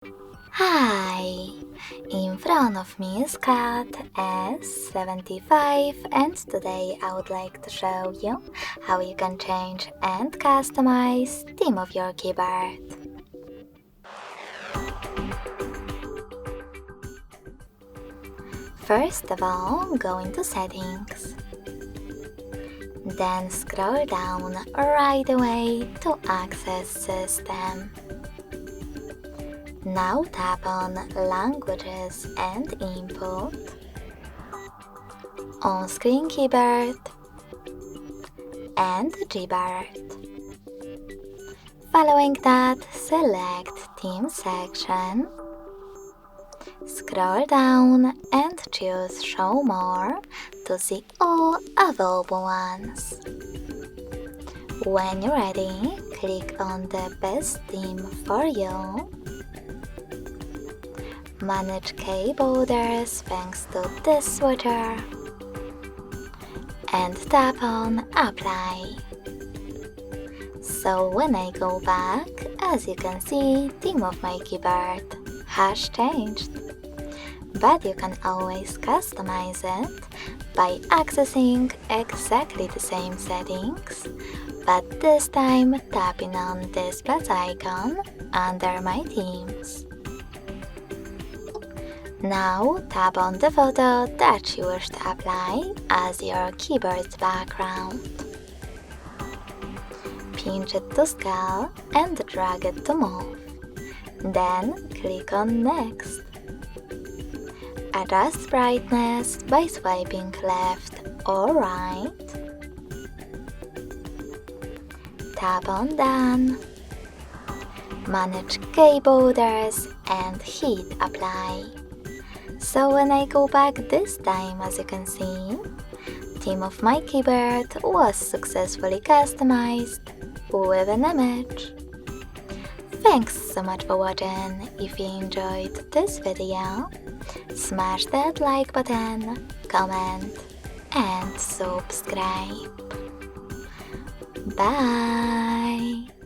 Hi! In front of me is CAT S75 and today I would like to show you how you can change and customize theme of your keyboard. First of all, go into Settings. Then scroll down right away to Access System. Now tap on Languages and Input, On-Screen Keyboard, and Gboard. Following that, select Theme section, scroll down and choose Show More to see all available ones. When you're ready, click on the best theme for you. Manage key borders thanks to this switcher and tap on Apply. So when I go back, as you can see, theme of my keyboard has changed. But you can always customize it by accessing exactly the same settings, but this time tapping on this plus icon under my themes. Now tap on the photo that you wish to apply as your keyboard's background. Pinch it to scale and drag it to move. Then click on Next. Adjust brightness by swiping left or right. Tap on Done. Manage key borders and hit Apply. So when I go back this time, as you can see, theme of my keyboard was successfully customized with an image. Thanks so much for watching. If you enjoyed this video, smash that like button, comment and subscribe. Bye!